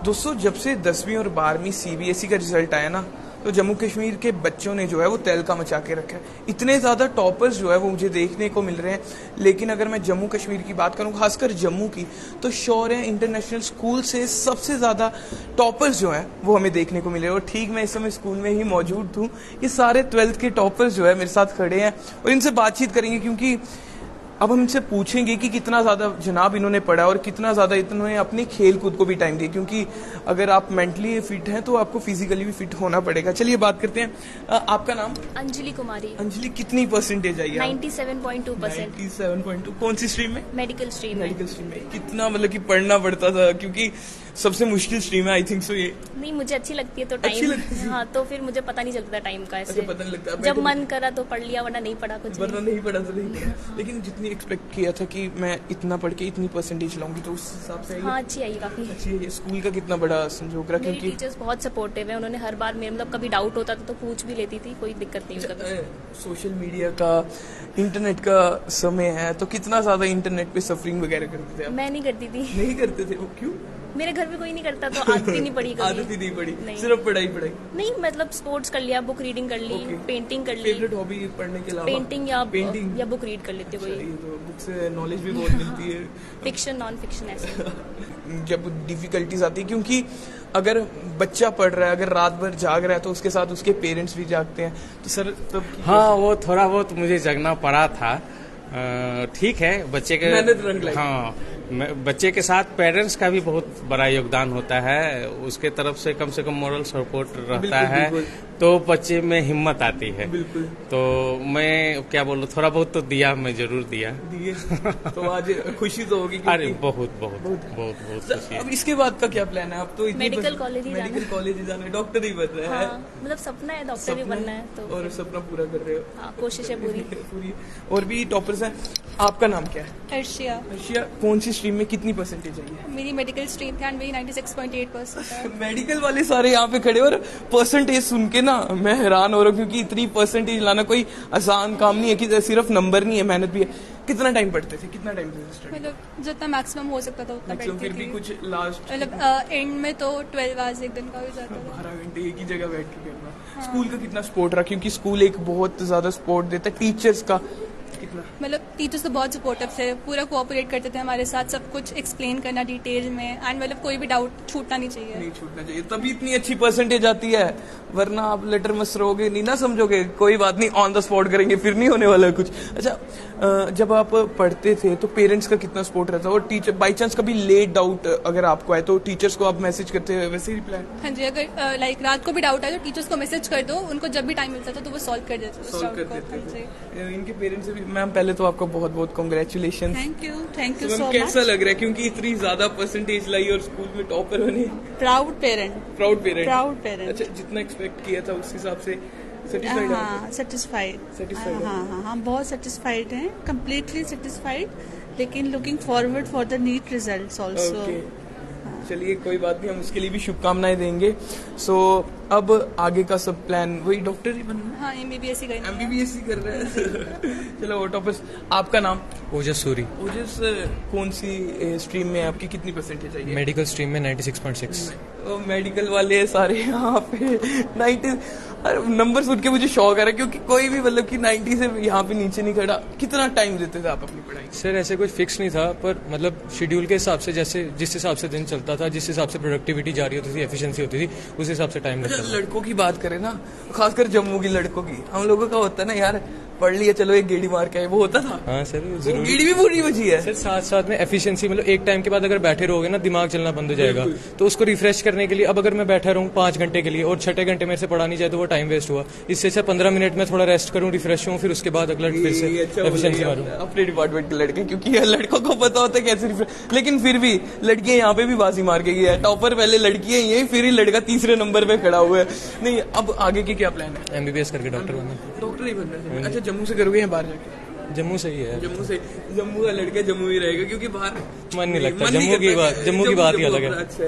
दोस्तों जब से 10वीं और 12वीं सीबीएसई का रिजल्ट आया ना, तो जम्मू कश्मीर के बच्चों ने जो है वो तहलका मचा के रखा है। इतने ज़्यादा टॉपर्स जो है वो मुझे देखने को मिल रहे हैं। लेकिन अगर मैं जम्मू कश्मीर की बात करूं, खासकर जम्मू की, तो शौर्य इंटरनेशनल स्कूल से सबसे ज़्यादा टॉपर्स जो हैं वो हमें देखने को मिले। और ठीक मैं इस समय स्कूल में ही मौजूद हूँ। ये सारे 12th के टॉपर्स जो है मेरे साथ खड़े हैं और इनसे बातचीत करेंगे, क्योंकि अब हम इनसे पूछेंगे कि कितना ज़्यादा जनाब इन्होंने पढ़ा और कितना ज़्यादा इन्होंने अपने खेल कूद को भी टाइम दिया, क्योंकि अगर आप मेंटली फिट हैं तो आपको फिजिकली भी फिट होना पड़ेगा। चलिए बात करते हैं। आपका नाम? अंजलि कुमारी। अंजलि, कितनी परसेंटेज आई? 97.2%। 97.2। कौन सी स्ट्रीम में? Medical stream. मेडिकल स्ट्रीम में कितना मतलब कि पढ़ना पड़ता था, क्योंकि सबसे मुश्किल स्ट्रीम है आई थिंक सो ये? नहीं, मुझे अच्छी लगती है तो टाइम। अच्छी लगती है? हाँ, तो फिर मुझे पता नहीं चलता टाइम का। ऐसे पता नहीं लगता, जब मन करा तो पढ़ लिया, वरना नहीं पढ़ा कुछ। वरना नहीं पढ़ा तो नहीं पढ़ा। लेकिन जितनी एक्सपेक्ट किया था कि मैं इतना पढ़ के इतनी परसेंटेज लाऊंगी, तो उस हिसाब से हाँ अच्छी आई, काफी अच्छी है। स्कूल का कितना बड़ा संजोग रहा, मेरी क्योंकि टीचर्स बहुत सपोर्टिव है। उन्होंने हर बार मेरे मतलब कभी डाउट होता था तो पूछ भी लेती थी, कोई दिक्कत नहीं होता। सोशल मीडिया का, इंटरनेट का समय है, तो कितना ज्यादा इंटरनेट पे सफरिंग वगैरह करते थे आप? मैं नहीं करती थी। नहीं करते थे? वो क्यों? मेरे घर में कोई नहीं करता तो आदत ही नहीं पड़ी कभी। आदत ही नहीं पड़ी, नहीं। सिर्फ पढ़ाई पढ़ाई? नहीं, मतलब स्पोर्ट्स कर लिया, बुक रीडिंग कर ली, पेंटिंग कर ली। फेवरेट हॉबी पढ़ने के अलावा? पेंटिंग या बुक रीड कर लेते कोई। तो बुक से नॉलेज भी बहुत मिलती है। फिक्शन, नॉन फिक्शन ऐसे। जब डिफिकल्टीज आती है, क्योंकि अगर बच्चा पढ़ रहा है, अगर रात भर जाग रहा है, तो उसके साथ उसके पेरेंट्स भी जागते हैं, तो सर तब? हाँ, वो थोड़ा बहुत मुझे जगना पड़ा था। ठीक है, बच्चे के मेहनत रंग लाई। हाँ, बच्चे के साथ पेरेंट्स का भी बहुत बड़ा योगदान होता है। उसके तरफ से कम मोरल सपोर्ट रहता बिल्कुल, है, बिल्कुल। तो बच्चे में हिम्मत आती है। बिल्कुल। तो मैं क्या बोलूं, थोड़ा बहुत तो दिया, मैं जरूर दिया। दिए तो आज खुशी तो होगी? अरे बहुत बहुत बहुत बहुत बहुत खुशी है। अब इसके बाद का क्या प्लान है? अब तो मेडिकल कॉलेज ही जाना है। मेडिकल कॉलेज ही जाना है, डॉक्टर ही बन रहा है। हाँ, मतलब सपना है, डॉक्टर भी बनना है तो। और सपना पूरा कर रहे हो? हाँ, कोशिश है पूरी। पूरी। और भी टॉपर्स हैं। आपका नाम क्या है? अर्शिया। अर्शिया, कौन सी स्ट्रीम में कितनी परसेंटेज आई है? मेरी मेडिकल स्ट्रीम थी एंड मेरी 96.8% है। मेडिकल वाले सारे यहाँ पे खड़े, और परसेंटेज सुन के ना मैं हैरान हो रहा हूँ, क्योंकि इतनी परसेंटेज लाना कोई आसान काम नहीं है, कि सिर्फ नंबर नहीं है, मेहनत भी है। कितना टाइम पढ़ते थे? कितना टाइम स्टडी? मतलब जितना मैक्सिमम हो सकता था उतना मैक्सिमम, पढ़ती फिर भी थी। कुछ लास्ट मतलब एंड में तो 12 आवर्स एक दिन का हो जाता था। 12 घंटे एक ही जगह बैठ के करना। स्कूल का कितना सपोर्ट रहा, क्योंकि स्कूल एक बहुत ज्यादा सपोर्ट देता है। टीचर्स का कितना? मतलब टीचर्स तो बहुत सपोर्टिव थे, पूरा कोऑपरेट करते थे हमारे साथ, सब कुछ एक्सप्लेन करना डिटेल में, एंड मतलब कोई भी डाउट छूटना नहीं चाहिए। नहीं छूटना चाहिए, तभी इतनी अच्छी परसेंटेज आती है। वरना आप लेटर मसरोगे नहीं ना, समझोगे कोई बात नहीं, ऑन द स्पॉट करेंगे, फिर नहीं होने वाला कुछ। अच्छा, जब आप पढ़ते थे तो पेरेंट्स का कितना सपोर्ट रहता? और टीचर बाई चांस कभी लेट डाउट अगर आपको आए तो टीचर्स को आप मैसेज करते हैं वैसे ही रिप्लाई? हाँ जी, अगर लाइक रात को भी डाउट आए तो टीचर्स को मैसेज कर दो, उनको जब भी टाइम मिलता था तो वो सॉल्व कर देते थे। इनके पेरेंट्स से भी मैम पहले तो आपका बहुत बहुत congratulation. Thank you so much. कैसा लग रहा है, क्योंकि इतनी ज्यादा परसेंटेज लाई और स्कूल में टॉपर बने? Proud parent. Proud parent. Proud parent. अच्छा, जितना एक्सपेक्ट किया था उस हिसाब से सेटिस्फाइड? हाँ, सेटिस्फाइड। हाँ, बहुत सेटिस्फाइड हैं, कम्प्लीटली सेटिस्फाइड, लेकिन looking forward for the NEET results also. चलिए कोई बात नहीं, हम उसके लिए भी शुभकामनाएं देंगे। सो अब आगे का सब प्लान वही डॉक्टर ही बनना? हाँ, MBBS ही करना है। MBBS ही कर रहे हैं। चलो वो टॉपर्स। आपका नाम? ओजस सूरी। ओजस, कौन सी स्ट्रीम में आपकी कितनी परसेंटेज आई है? मेडिकल स्ट्रीम में 96.6। मेडिकल वाले सारे यहाँ पे 90। अरे नंबर सुन के मुझे शौक आ रहा है, क्योंकि कोई भी मतलब कि 90 से यहाँ पे नीचे नहीं खड़ा। कितना टाइम देते थे आप अपनी पढ़ाई? सर ऐसे कुछ फिक्स नहीं था, पर मतलब शेड्यूल के हिसाब से, जैसे जिस हिसाब से दिन चलता था, जिस हिसाब से प्रोडक्टिविटी जारी होती थी, एफिशिएंसी होती थी, उस हिसाब से टाइम लगता था। लड़कों की बात करें ना, खासकर जम्मू की लड़कों की, हम लोगों का होता है ना यार, पढ़ लिया चलो एक गेड़ी मार के आए, वो होता था। हाँ सर, वो गेड़ी भी पूरी बची है सर। साथ साथ में एफिशिएंसी, मतलब एक टाइम के बाद अगर बैठे रहोगे ना, दिमाग चलना बंद हो जाएगा, तो उसको रिफ्रेश करने के लिए अब अगर मैं बैठा रहूँ 5 घंटे के लिए और 6 घंटे मेरे से पढ़ा नहीं जाए तो वो टाइम वेस्ट हुआ। इससे अच्छा 15 मिनट में थोड़ा रेस्ट करूँ, रिफ्रेश हूँ, फिर उसके बाद अगला फिर से एफिशिएंसी मारूँ। अपने डिपार्टमेंट के लड़के, क्योंकि लड़कों को पता होता है कैसे रिफ्रेश, लेकिन फिर भी लड़कियां यहाँ पे भी बाजी मार के गई है। टॉपर पहले लड़कियां ही है, फिर ही लड़का तीसरे नंबर पे खड़ा हुआ है। नहीं, अब आगे की क्या प्लान है? MBBS करके डॉक्टर बनना। डॉक्टर ही बनना है? अच्छा, जम्मू से करोगे या बाहर जाके? जम्मू से ही है। जम्मू का लड़का जम्मू ही रहेगा, क्योंकि बाहर मन नहीं लगता। जम्मू की बात ही अलग है। अच्छा,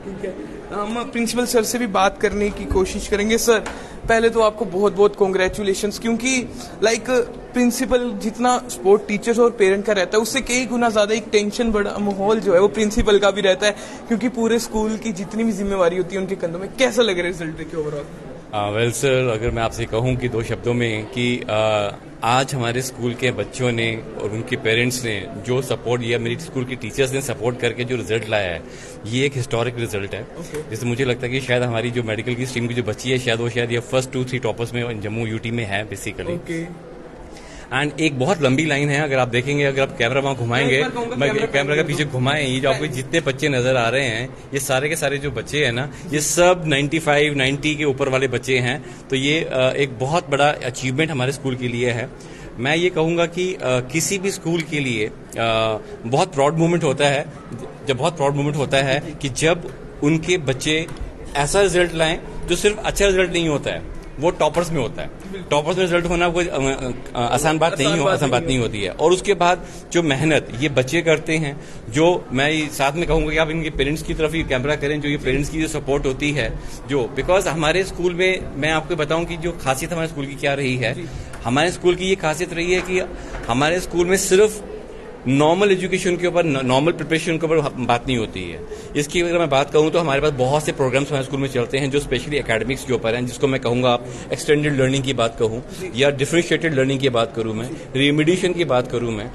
ठीक है, हम प्रिंसिपल सर से भी बात करने की कोशिश करेंगे। सर, पहले तो आपको बहुत बहुत कॉन्ग्रेचुलेशंस, क्योंकि लाइक प्रिंसिपल जितना सपोर्ट टीचर्स और पेरेंट का रहता है उससे कई गुना ज़्यादा एक टेंशन बड़ा माहौल जो है वो प्रिंसिपल का भी रहता है, क्योंकि पूरे स्कूल की जितनी भी जिम्मेवारी होती है उनके कंधों में। कैसा लग रहा है रिजल्ट देख के ओवरऑल? वेल सर, अगर मैं आपसे कहूं कि 2 शब्दों में कि आज हमारे स्कूल के बच्चों ने और उनके पेरेंट्स ने जो सपोर्ट या मेरी स्कूल के टीचर्स ने सपोर्ट करके जो रिजल्ट लाया है, ये एक हिस्टोरिक रिजल्ट है। जैसे मुझे लगता है कि शायद हमारी जो मेडिकल की स्ट्रीम की जो बच्ची है, शायद ये फर्स्ट 2-3 टॉपर्स में जम्मू यूटी में है बेसिकली। एंड एक बहुत लंबी लाइन है, अगर आप देखेंगे, अगर आप कैमरा वहां घुमाएंगे, मैं कैमरा का पीछे घुमाएं, ये जो आपको जितने बच्चे नजर आ रहे हैं, ये सारे के सारे जो बच्चे हैं ना, ये सब 95-90 के ऊपर वाले बच्चे हैं। तो ये एक बहुत बड़ा अचीवमेंट हमारे स्कूल के लिए है। मैं ये कहूंगा कि किसी भी स्कूल के लिए बहुत प्राउड मोमेंट होता है कि जब उनके बच्चे ऐसा रिजल्ट लाएं जो सिर्फ अच्छा रिजल्ट नहीं होता है, वो टॉपर्स में होता है। टॉपर्स में रिजल्ट होना कोई आसान बात नहीं होती है। और उसके बाद जो मेहनत ये बच्चे करते हैं, जो मैं साथ में कहूंगा कि आप इनके पेरेंट्स की तरफ ये कैमरा करें, जो ये पेरेंट्स की जो सपोर्ट होती है, जो बिकॉज हमारे स्कूल में, मैं आपको बताऊं कि जो खासियत हमारे स्कूल की क्या रही है, हमारे स्कूल की ये खासियत रही है कि हमारे स्कूल में सिर्फ नॉर्मल एजुकेशन के ऊपर, नॉर्मल प्रिपरेशन के ऊपर बात नहीं होती है। इसकी अगर मैं बात करूं तो हमारे पास बहुत से प्रोग्राम्स हमारे स्कूल में चलते हैं जो स्पेशली एकेडमिक्स के ऊपर हैं, जिसको मैं कहूंगा आप एक्सटेंडेड लर्निंग की बात कहूं या डिफरेंशिएटेड लर्निंग की बात करूं, मैं रिमेडिएशन की बात करूं। मैं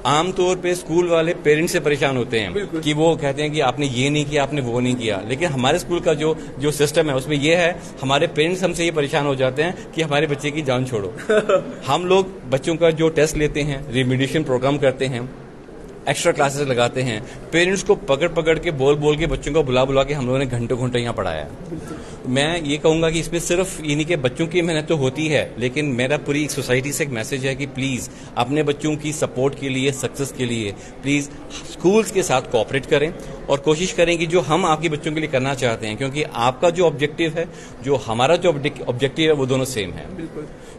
आमतौर पे स्कूल वाले पेरेंट्स से परेशान होते हैं कि वो कहते हैं कि आपने ये नहीं किया, आपने वो नहीं किया। लेकिन हमारे स्कूल का जो सिस्टम है उसमें ये है, हमारे पेरेंट्स हमसे ये परेशान हो जाते हैं कि हमारे बच्चे की जान छोड़ो। हम लोग बच्चों का जो टेस्ट लेते हैं, रिमेडिएशन प्रोग्राम करते हैं, एक्स्ट्रा क्लासेस लगाते हैं, पेरेंट्स को पकड़ के बोल के बच्चों को बुला के हम लोगों ने घंटों यहाँ पढ़ाया है। मैं ये कहूंगा कि इसमें सिर्फ ये नहीं कि बच्चों की मेहनत तो होती है, लेकिन मेरा पूरी सोसाइटी से एक मैसेज है कि प्लीज अपने बच्चों की सपोर्ट के लिए, सक्सेस के लिए प्लीज स्कूल्स के साथ कोऑपरेट करें और कोशिश करें कि जो हम आपके बच्चों के लिए करना चाहते हैं, क्योंकि आपका जो ऑब्जेक्टिव है, जो हमारा जो ऑब्जेक्टिव है, वो दोनों सेम है।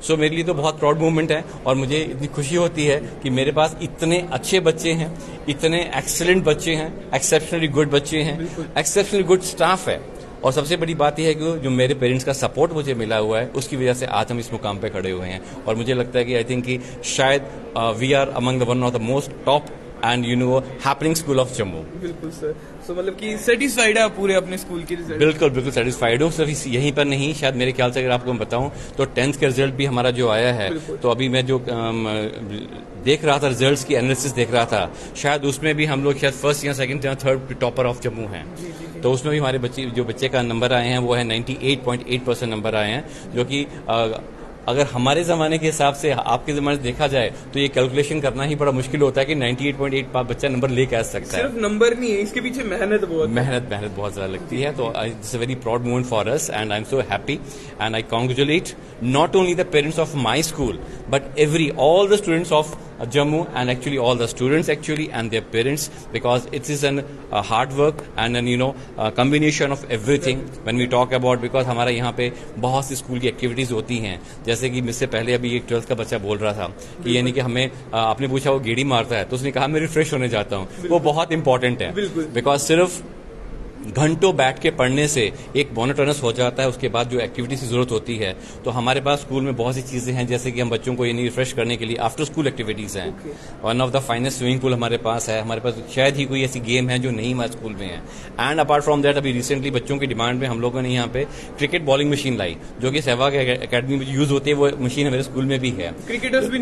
सो मेरे लिए तो बहुत प्राउड मोमेंट है और मुझे इतनी खुशी होती है कि मेरे पास इतने अच्छे बच्चे हैं, इतने एक्सीलेंट बच्चे हैं, एक्सेप्शनली गुड बच्चे हैं, एक्सेप्शनली गुड स्टाफ है। और सबसे बड़ी बात यह है कि जो मेरे पेरेंट्स का सपोर्ट मुझे मिला हुआ है, उसकी वजह से आज हम इस मुकाम पे खड़े हुए हैं। और मुझे लगता है कि आई थिंक कि शायद we are among the one of the most top and happening school of Jammu. बिल्कुल सर, सो मतलब कि सेटिस्फाइड है पूरे अपने स्कूल के रिजल्ट? बिल्कुल सेटिस्फाइड हूँ। सिर्फ यहीं पर नहीं, शायद मेरे ख्याल से अगर आपको मैं बताऊं तो 10th का रिजल्ट भी हमारा जो आया है, तो अभी मैं जो देख रहा था, रिजल्ट्स की एनालिसिस देख रहा था, शायद उसमें भी हम लोग शायद फर्स्ट या सेकंड या थर्ड टॉपर ऑफ जम्मू हैं। तो उसमें भी हमारे बच्चे का नंबर आए हैं वो है 98.8% नंबर आए हैं, जो कि अगर हमारे जमाने के हिसाब से आपके जमाने से देखा जाए तो ये कैलकुलेशन करना ही बड़ा मुश्किल होता है कि 98.8 बच्चा नंबर लेके आ सकता है। सिर्फ नंबर नहीं है, इसके पीछे मेहनत बहुत ज्यादा लगती है। तो it's a very proud moment for us and I am so happy and I congratulate not only the parents of my school but all the students of Jammu and actually all the students and their parents, because it is a hard work and a combination of everything when we talk about, because हमारा यहाँ पे बहुत सी school की activities होती हैं, जैसे कि मुझसे पहले अभी एक 12th का बच्चा बोल रहा था कि यानी कि हमें आपने पूछा वो गेड़ी मारता है, तो उसने कहा मैं रिफ्रेश होने जाता हूँ। वो बहुत इंपॉर्टेंट है, बिकॉज सिर्फ घंटों बैठ के पढ़ने से एक मोनोटोनस हो जाता है, उसके बाद जो एक्टिविटीज की जरूरत होती है। तो हमारे पास स्कूल में बहुत सी चीजें हैं, जैसे कि हम बच्चों को यानी रिफ्रेश करने के लिए आफ्टर स्कूल एक्टिविटीज हैं। One of the finest swimming pool हमारे पास है, हमारे पास शायद ही कोई ऐसी गेम है जो नहीं हमारे स्कूल में है। एंड अपार्ट फ्रॉम दैट, अभी रिसेंटली बच्चों की डिमांड में हम लोगों ने यहाँ पे क्रिकेट बॉलिंग मशीन लाई, जो कि सहवाग अकेडमी में यूज होती है, वो मशीन हमारे स्कूल में भी है। क्रिकेटर्स भी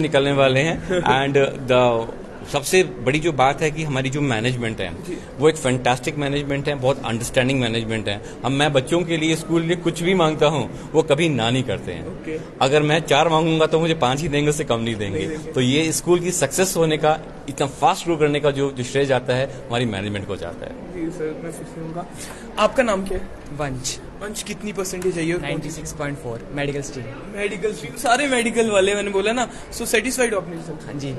निकलने वाले हैं एंड द सबसे बड़ी जो बात है कि हमारी जो मैनेजमेंट है वो एक फैंटास्टिक मैनेजमेंट है, बहुत अंडरस्टैंडिंग मैनेजमेंट है। मैं बच्चों के लिए स्कूल में कुछ भी मांगता हूँ वो कभी ना नहीं करते हैं। अगर मैं 4 मांगूंगा तो मुझे 5 ही देंगे, उससे कम नहीं देंगे। तो ये स्कूल की सक्सेस होने का, इतना फास्ट ग्रो करने का जो श्रेय जाता है हमारी मैनेजमेंट को जाता है। जी सर, मैं खुश हूँ। आपका नाम क्या है? वंश। कितनी परसेंटेज आई? 96.4 मेडिकल स्ट्रीम। सारे मेडिकल वाले मैंने बोला ना। सो सेटिस्फाइड हो अपने रिजल्ट? हाँ जी।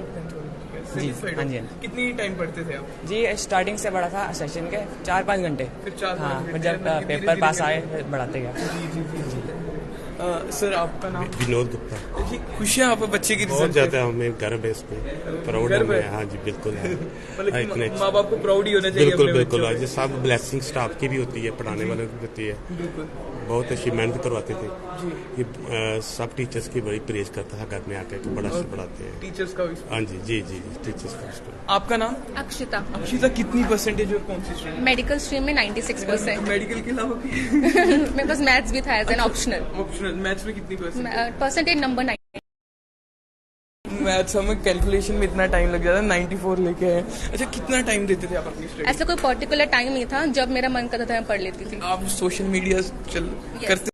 हाँ जी। कितनी टाइम पढ़ते थे आप? जी स्टार्टिंग से पढ़ा था सेशन के 4-5 घंटे, फिर 4 हाँ, फिर जब पेपर पास आए फिर बढ़ाते गया। जी। सर आपका नाम? विनोद गुप्ता। जी, खुश हैं आप बच्चे की बहुत रिजल्ट ज्यादा हमें गर्व है इस पे, प्राउड है। हाँ जी बिल्कुल है। मतलब माँ बाप को प्राउड ही होना चाहिए। बिल्कुल बिल्कुल। आज सब ब्लेसिंग स्टाफ की भी होती है, पढ़ाने वालों की होती है। बिल्कुल बहुत अच्छी मेहनत करवाते थे ये। सब टीचर्स की बड़ी प्रेज करता है घर में आकर के, बड़ा अच्छा पढ़ाते हैं टीचर्स का। हाँ जी जी जी टीचर्स का। आपका नाम? अक्षिता। अक्षिता, कितनी परसेंटेज और कौन सी स्ट्रीम? मेडिकल स्ट्रीम में 96%। मेडिकल के अलावा मेरे पास मैथ्स भी था as an optional. Optional maths में कितनी परसेंटेज नंबर 9। मैथ्स हमें कैलकुलेशन में इतना टाइम लग जाता है, 94 लेके आए। अच्छा, कितना टाइम देते थे आप अपनी स्टडी? ऐसा कोई पर्टिकुलर टाइम नहीं था, जब मेरा मन करता था मैं पढ़ लेती थी। आप सोशल मीडिया करते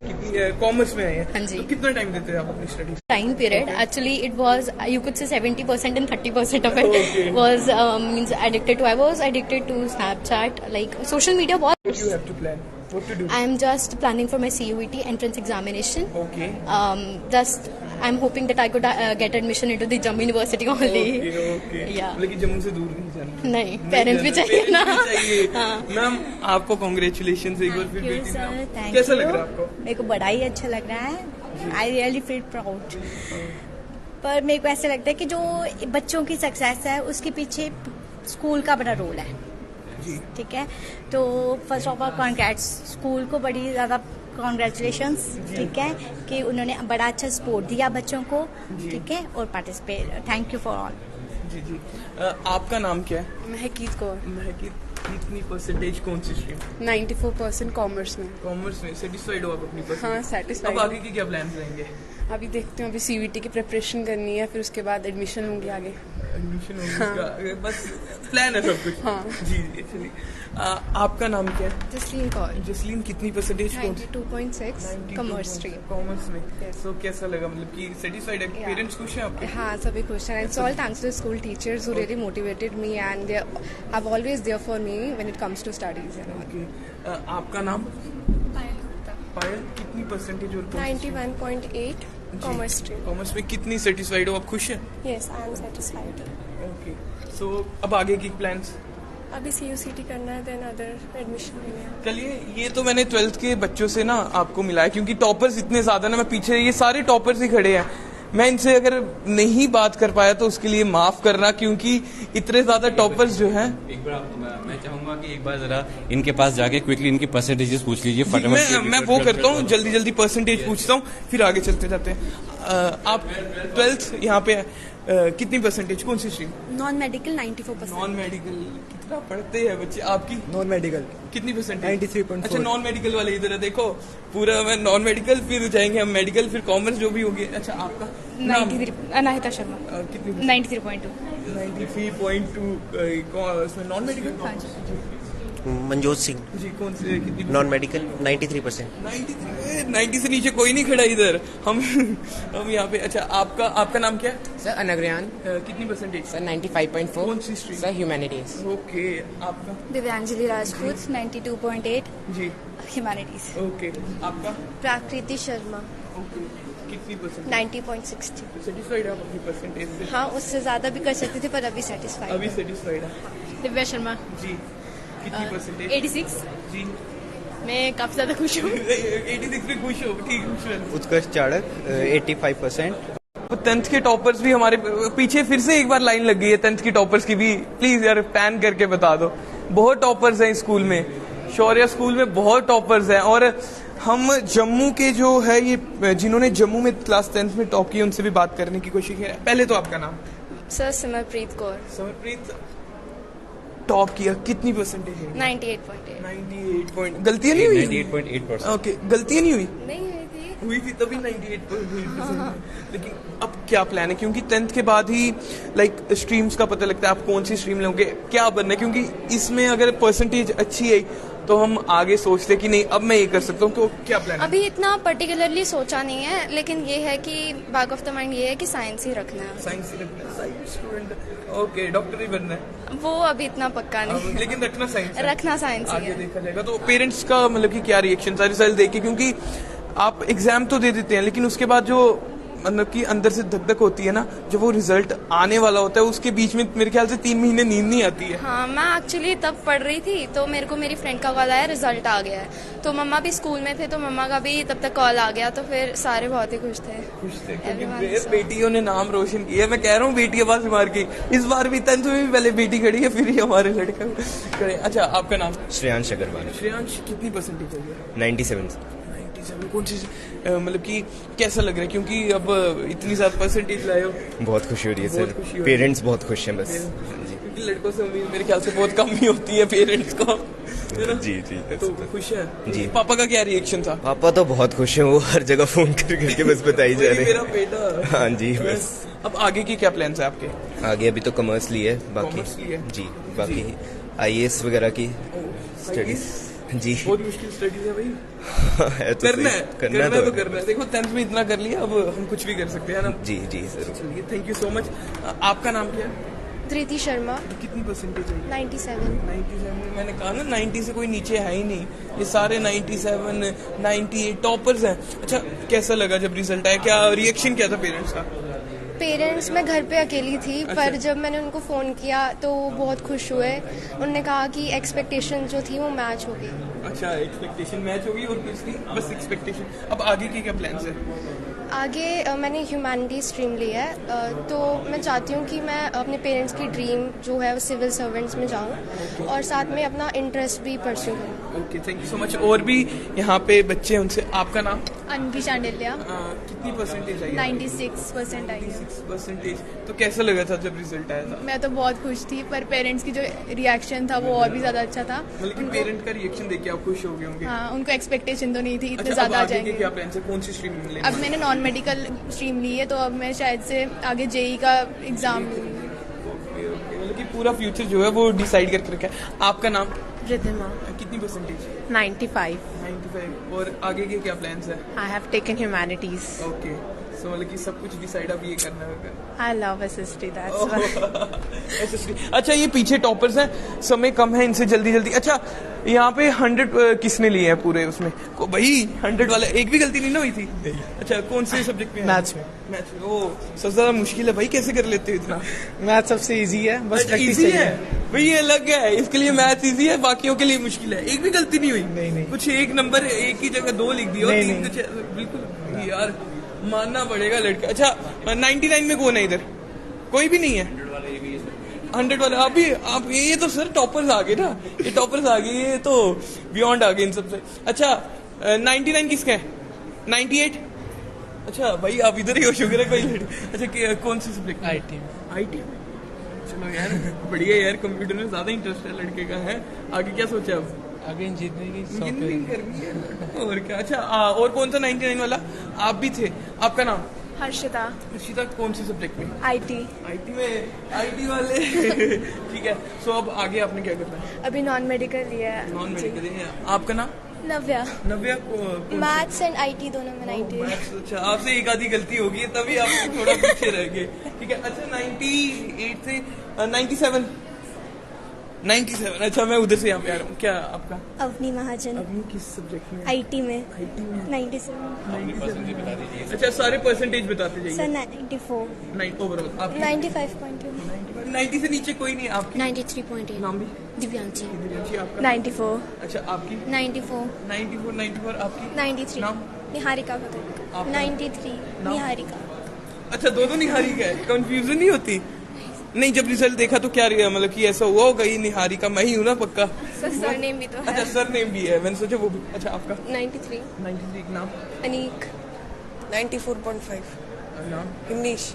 कॉमर्स में आए हैं? हाँ जी। तो कितना टाइम देते थे आप अपनी study? Time period. Actually, it was, you could say 70% and 30% of it was means addicted to. I was addicted to Snapchat, like social media. What you have to plan? What to do? I'm just planning for my CUET entrance examination. Okay. Just I'm hoping that I could get admission into the Jammu University only. Okay. Yeah. लेकिन जम्मू से दूर नहीं जाना। नहीं, parents भी चाहिए ना। Ma'am आपको कॉन्ग्रेचुलेशन एक बार फिर बेटी नाम। कैसा लग रहा है आपको? मेरे को बड़ा ही अच्छा लग रहा है। I really feel proud. पर मेरे को ऐसा लगता है कि जो बच्चों की सक्सेस है उसके पीछे स्कूल का बड़ा रोल है। ठीक है, तो first of all congrats school को, बड़ी ज़्यादा कॉन्ग्रेचुलेशंस। ठीक है कि उन्होंने बड़ा अच्छा सपोर्ट दिया बच्चों को। ठीक है, और participate, thank you for all. जी जी। आपका नाम क्या है? महकीत कौर। महकीत, कितनी परसेंटेज कौन सी स्ट्रीम? 94% कॉमर्स में। कॉमर्स में सेटिस्फाइड हो आप अपनी परसेंटेज? हाँ, सेटिस्फाइड। अब आगे की क्या प्लान रहेंगे? अभी देखते हैं, अभी CUET की प्रिपरेशन करनी है, फिर उसके बाद एडमिशन होंगी आगे। एडमिशन होगी, बस प्लान है सब कुछ। हाँ जी जी। चलिए, आपका नाम क्या है? जसलीन कौर। जसलीन, कितनी परसेंटेज? 92.6 commerce stream. कॉमर्स में। तो कैसा लगा, मतलब कि सेटिस्फाइड है? पेरेंट्स खुश हैं आपके? हाँ, सभी खुश हैं। It's all thanks to school teachers who really motivated me and they are always there for me when it comes to studies. आपका नाम? पायल, कितनी परसेंटेज और? 91.8 कॉमर्स स्ट्रीम। कॉमर्स में कितनी सेटिस्फाइड हो आप? खुश हैं? Yes, I am satisfied. Okay, so अब आगे की प्लान्स? अभी CUCT करना है, देन अदर एडमिशन लेना है। चलिए, ये तो मैंने 12th के बच्चों से ना आपको मिला है, क्योंकि टॉपर्स इतने ज्यादा ना, मैं पीछे ये सारे टॉपर्स ही खड़े हैं। मैं इनसे अगर नहीं बात कर पाया तो उसके लिए माफ करना, क्योंकि इतने ज्यादा टॉपर्स जो हैं। एक बार मैं चाहूंगा कि एक बार जरा इनके पास जाके क्विकली इनकी परसेंटेजेस पूछ लीजिए फटाफट। मैं वो करता हूँ, जल्दी जल्दी परसेंटेज पूछता हूँ, फिर आगे चलते जाते हैं। आप 12th यहाँ पे कितनी परसेंटेज, कौन सी stream? Non medical 94%। Non medical कितना पढ़ते हैं बच्चे? आपकी नॉन मेडिकल कितनी परसेंटेज? 93.4। अच्छा, नॉन मेडिकल वाले इधर है, देखो पूरा मैं नॉन मेडिकल, फिर जाएंगे हम मेडिकल, फिर कॉमर्स जो भी होगी। अच्छा, आपका 93। अनाहिता शर्मा। कितनी? 93.2। 93.2 इसमें नॉन मेडिकल। हाँ जी। मनजोत सिंह। जी, कौन से? कितनी? Non medical 93%। 90 से नीचे कोई नहीं खड़ा इधर, हम यहाँ पे। अच्छा, आपका नाम क्या है? सर अनग्रयान। कितनी परसेंटेज? सर 95.4। कौन सी स्ट्रीम? Sir humanities. ओके, आपका? दिव्यांजलि राजपूत 92.8 जी, ह्यूमैनिटीज। ओके, आपका? प्राकृति शर्मा ओके, कितनी परसेंट? 90.60। सेटिस्फाइड आप अपनी परसेंटेज से? हाँ, उससे ज्यादा भी कर सकते थे पर अभी सेटिस्फाइड। अभी सेटिस्फाइड है। दिव्या शर्मा। जी, कितनी परसेंटेज? 86। जी, मैं काफी ज्यादा खुश हूँ। 86 में खुश हो? ठीक, खुश हो। उत्कर्ष चाड़क 85%। 10th के टॉपर्स भी हमारे पीछे, फिर से एक बार लाइन लग गई है 10th की टॉपर्स की भी। प्लीज यार पैन करके बता दो। बहुत टॉपर्स हैं स्कूल में, शौर्य स्कूल में बहुत टॉपर्स हैं। और हम जम्मू के जो है ये, जिन्होंने जम्मू में क्लास 10th में टॉप की, उनसे भी बात करने की कोशिश की। पहले तो आपका नाम? सर सिमरप्रीत कौर। सिमरप्रीत, टॉप किया, कितनी परसेंटेज है? 98.8। 98 गलतियां नहीं हुई? 98.8%। ओके, गलतियां नहीं हुई? नहीं हुई थी तभी 98%। लेकिन अब क्या प्लान है, क्योंकि 10th के बाद ही लाइक स्ट्रीम्स का पता लगता है आप कौन सी स्ट्रीम लोगे, क्या बनना है। क्योंकि इसमें अगर परसेंटेज अच्छी है तो हम आगे सोचते कि नहीं अब मैं ये कर सकता हूँ। तो क्या प्लान है? अभी इतना पर्टिकुलरली सोचा नहीं है, लेकिन ये है कि बैक ऑफ द माइंड ये है कि साइंस ही रखना है। साइंस ही रखना है, साइंस स्टूडेंट। ओके, डॉक्टर ही बनना है? वो अभी इतना पक्का नहीं, लेकिन रखना साइंस है। रखना साइंस ही आगे है। देखा जाएगा। तो पेरेंट्स का मतलब कि क्या रिएक्शन था रिजल्ट देख के? क्योंकि आप एग्जाम तो दे देते हैं, लेकिन उसके बाद जो मतलब कि अंदर से धक धक होती है ना, जब वो रिजल्ट आने वाला होता है उसके बीच में मेरे ख्याल से 3 महीने नींद नहीं आती है। हाँ, मैं एक्चुअली तब पढ़ रही थी तो मेरे को मेरी फ्रेंड का कॉल आया, रिजल्ट आ गया है। तो मम्मा भी स्कूल में थे तो मम्मा का भी तब तक कॉल आ गया, तो फिर सारे बहुत ही खुश थे। क्योंकि बेटियों ने नाम रोशन किया। मैं कह रहा हूँ बेटी आवाज मार के, इस बार भी 10th में भी पहले बेटी खड़ी है, फिर ही हमारे लड़का खड़े। अच्छा, आपका नाम? श्रेयांश अग्रवाल। श्रेयांश, कितनी परसेंटेज है? 97। कौन सी मतलब कि कैसा लग रहा है, क्योंकि अब इतनी ज्यादा परसेंटेज लाए हो? बहुत खुशी हो रही है सर, पेरेंट्स बहुत खुश हैं बस जी। क्योंकि लड़कों से उम्मीद मेरे ख्याल से बहुत कम ही होती है पेरेंट्स को, है ना? जी जी। तो खुश है जी। पापा का क्या रिएक्शन था? पापा तो बहुत खुश हैं, वो हर जगह फोन करके बस बताई जा रहे हैं मेरा बेटा। हाँ जी बस। अब आगे की क्या प्लान्स है आपके? आगे अभी तो कॉमर्स ली है, बाकी जी बाकी IAS वगैरह की स्टडीज जी। बहुत मुश्किल स्टडीज है भाई। करना है। देखो 10th में इतना कर लिया, अब हम कुछ भी कर सकते हैं ना। जी जी जरूर। चलिए, थैंक यू सो मच। आपका नाम क्या है? धृति शर्मा। कितनी परसेंटेज है? 97। मैंने कहा ना 90 से कोई नीचे है ही नहीं, ये सारे 97, 98 टॉपर्स हैं। अच्छा, कैसा लगा जब रिजल्ट आया? क्या रिएक्शन क्या था पेरेंट्स का? पेरेंट्स, मैं घर पे अकेली थी। अच्छा। पर जब मैंने उनको फ़ोन किया तो बहुत खुश हुए। उन्होंने कहा कि एक्सपेक्टेशन जो थी वो मैच हो गई। अच्छा, एक्सपेक्टेशन मैच होगी और कुछ नहीं, बस एक्सपेक्टेशन। अब आगे के क्या प्लान्स है? आगे मैंने ह्यूमैनिटी स्ट्रीम ली है, तो मैं चाहती हूँ कि मैं अपने पेरेंट्स की ड्रीम जो है वो सिविल सर्वेंट्स में जाऊँ और साथ में अपना इंटरेस्ट भी परस्यू करूँ। Okay, thank you so much. और भी यहाँ पे बच्चे हैं, उनसे। आपका नाम? अनवी चांडिल्या। कितनी परसेंटेज आई? 96% आई। 96%। तो कैसा लगा था जब रिजल्ट आया था? मैं तो बहुत खुश थी, पर पेरेंट्स की जो रिएक्शन था वो और भी ज्यादा अच्छा था। मतलब कि पेरेंट का रिएक्शन देख के आप खुश हो गए होंगे? हाँ, उनको एक्सपेक्टेशन तो नहीं थी इतने अच्छा, ज्यादा आ आगे जाएंगे। के क्या प्लान है? कौन सी स्ट्रीम में लेना? अब मैंने नॉन मेडिकल स्ट्रीम ली है, तो अब मैं शायद से आगे JEE का एग्जाम लूंगी। मतलब कि पूरा फ्यूचर जो है वो डिसाइड करके रखा है। आपका नाम? रिद्धिमा। कितनी परसेंटेज? 95। और आगे के क्या प्लान्स है? I have taken humanities. Okay, so मतलब कि सब कुछ डिसाइड अब ये करना होगा। I love SST, that's why. SST। अच्छा, ये पीछे टॉपर्स हैं, समय कम है, इनसे जल्दी जल्दी। अच्छा, यहाँ पे 100 किसने लिए हैं पूरे उसमें? भाई 100 वाला एक भी गलती नहीं ना हुई थी? अच्छा, कौन से सब्जेक्ट में? मैथ्स में। मैथ्स में। ओ, सबसे ज्यादा मुश्किल है भाई, कैसे कर लेते हो इतना? मैथ सबसे इजी है, बस प्रैक्टिस इजी है भाई, ये लग गया है इसके लिए मैथ्स इजी है, बाकियों के लिए मुश्किल है। एक भी गलती नहीं हुई? नहीं। कुछ एक नंबर एक ही जगह 2 लिख दिया और 3 कुछ बिल्कुल यार मानना पड़ेगा लड़का। अच्छा, 99 में कौन है इधर? कोई भी नहीं है? 100 वाले अभी आप? ये तो सर टॉपर्स आ गए ना, ये टॉपर्स आ गए, ये तो बियॉन्ड आ गए इन सबसे। अच्छा, 99 किसका है? 98। अच्छा भाई, आप इधर ही हो, शुक्र है कोई। अच्छा, कौन सी सब्जेक्ट? IT। चलो यार, बढ़िया यार, कंप्यूटर में ज्यादा इंटरेस्ट है लड़के का, है। आगे क्या सोचा अब? आगे इंजीनियरिंग करनी है और क्या। अच्छा, और कौन सा 99 वाला? आप भी थे। आपका नाम? हर्षिता। कौन सी सब्जेक्ट में? IT में। IT वाले। ठीक है, सो अब आगे आपने क्या करना है? अभी नॉन मेडिकल लिया है। नॉन मेडिकल है। आपका नाम? नव्या। मैथ्स एंड IT दोनों में 98। अच्छा, आपसे एक आधी गलती होगी तभी आप थोड़ा पीछे रह गए। ठीक है। अच्छा, 98 से 97। अच्छा, मैं उधर से यहाँ पे आ रहा हूँ। क्या आपका? अवनी महाजन। अवनी किस सब्जेक्ट में? IT में। 97। अच्छा, सारे परसेंटेज बताते जाइए। सर 94। ओवरऑल आप? 95.2। 90 से नीचे कोई नहीं? आपकी? 93.8। नाम भी? दिव्यांशी। आपका? 94। अच्छा, आपकी? 94। आपकी? 93। नाम? निहारिका भगत। 93। निहारिका। अच्छा, दो निहारिका है, कंफ्यूजन नहीं होती? नहीं, जब रिजल्ट देखा तो क्या मतलब कि ऐसा हुआ होगा ये निहारिका मैं ही हूँ ना पक्का? सर नेम भी तो है। अच्छा, सर नेम भी है, मैंने सोचा वो भी। अच्छा, आपका? 93। नाम? अनीक। 94.5। नाम? हिमनीश।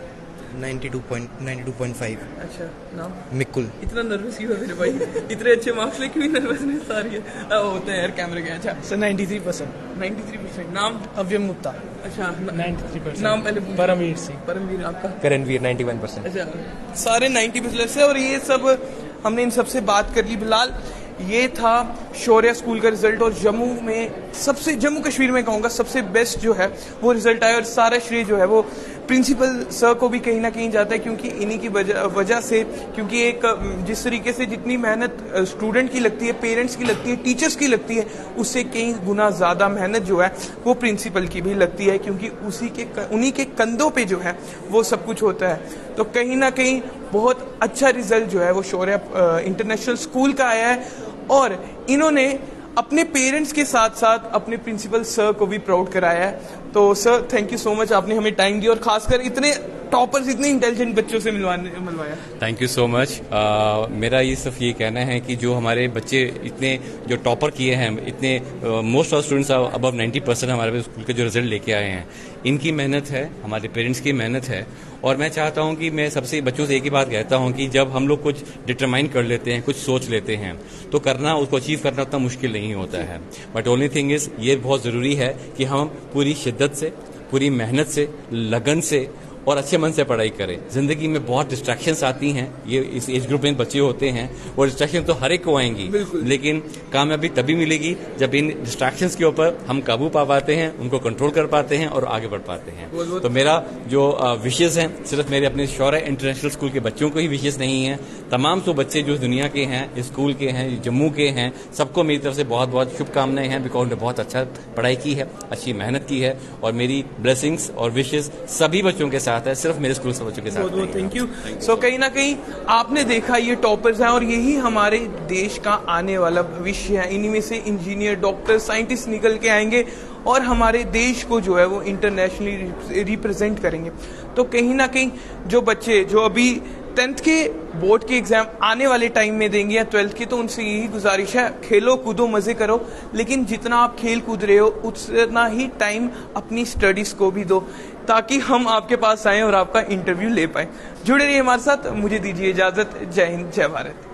92.5। अच्छा, नाम? मिकुल। इतना नर्वस क्यों है मेरे भाई? इतने अच्छे मार्क्स लेके भी नर्वसनेस आ रही है? होता है यार, कैमरे के। अच्छा सर 93%। 93%। नाम? अव्यम गुप्ता। अच्छा, 93%। नाम पहले? परमवीर सिंह। परमवीर। आपका? करणवीर 91%। अच्छा, सारे 90% है। और ये सब हमने इन सबसे बात कर ली। बिलाल, ये था शौर्य स्कूल का रिजल्ट, और जम्मू कश्मीर में कहूँगा सबसे बेस्ट जो है वो रिजल्ट आया, और सारा श्रेय जो है वो प्रिंसिपल सर को भी कहीं ना कहीं जाता है, क्योंकि इन्हीं की वजह से, क्योंकि एक जिस तरीके से जितनी मेहनत स्टूडेंट की लगती है, पेरेंट्स की लगती है, टीचर्स की लगती है, उससे कई गुना ज़्यादा मेहनत जो है वो प्रिंसिपल की भी लगती है, क्योंकि उन्हीं के कंधों पे जो है वो सब कुछ होता है। तो कहीं ना कहीं बहुत अच्छा रिजल्ट जो है वो शौर्य इंटरनेशनल स्कूल का आया है, और इन्होंने अपने पेरेंट्स के साथ साथ अपने प्रिंसिपल सर को भी प्राउड कराया है। तो sir thank you so much, आपने हमें टाइम दिया और खासकर इतने टॉपर्स, इतने इंटेलिजेंट बच्चों से मिलवाया। Thank you so much. मेरा ये सिर्फ ये कहना है कि जो हमारे बच्चे इतने जो टॉपर किए हैं, इतने मोस्ट ऑफ स्टूडेंट्स अबव 90% हमारे स्कूल के जो रिजल्ट लेके आए हैं, इनकी मेहनत है, हमारे पेरेंट्स की मेहनत है। और मैं चाहता हूं कि मैं सबसे बच्चों से एक ही बात कहता हूं कि जब हम लोग कुछ डिटरमाइन कर लेते हैं, कुछ सोच लेते हैं, तो करना, उसको अचीव करना उतना मुश्किल नहीं होता है। बट ओनली थिंग इज, ये बहुत ज़रूरी है कि हम पूरी शिद्दत से, पूरी मेहनत से, लगन से और अच्छे मन से पढ़ाई करें। जिंदगी में बहुत डिस्ट्रैक्शंस आती हैं, ये इस एज ग्रुप में बच्चे होते हैं, और डिस्ट्रैक्शन तो हर एक को आएंगी, लेकिन कामयाबी तभी मिलेगी जब इन डिस्ट्रैक्शंस के ऊपर हम काबू पा पाते हैं, उनको कंट्रोल कर पाते हैं और आगे बढ़ पाते हैं। तो मेरा जो विशेष हैं, सिर्फ मेरे अपने शौर्य इंटरनेशनल स्कूल के बच्चों को ही विशेष नहीं है, तमाम तो बच्चे जो दुनिया के हैं, स्कूल के हैं, जम्मू के हैं, सबको मेरी तरफ से बहुत बहुत शुभकामनाएं हैं, बिकॉज उन्होंने बहुत अच्छा पढ़ाई की है, अच्छी मेहनत की है, और मेरी ब्लेसिंग्स और विशेष सभी बच्चों के साथ है, सिर्फ मेरे स्कूल से बच्चों के साथ। बहुत थैंक यू। सो कहीं ना कहीं आपने देखा ये टॉपर्स हैं, और यही हमारे देश का आने वाला भविष्य है। इन्हीं में से इंजीनियर, डॉक्टर, साइंटिस्ट निकल के आएंगे और हमारे देश को जो है वो इंटरनेशनली रिप्रेजेंट करेंगे। तो कहीं ना कहीं जो बच्चे जो अभी 10th के बोर्ड के एग्जाम आने वाले टाइम में देंगे या 12th के, तो उनसे यही गुजारिश है, खेलो कूदो मजे करो, लेकिन जितना आप खेल कूद रहे हो उतना ही टाइम अपनी स्टडीज को भी दो, ताकि हम आपके पास आए और आपका इंटरव्यू ले पाए। जुड़े रहिए हमारे साथ, मुझे दीजिए इजाजत। जय हिंद, जय भारत।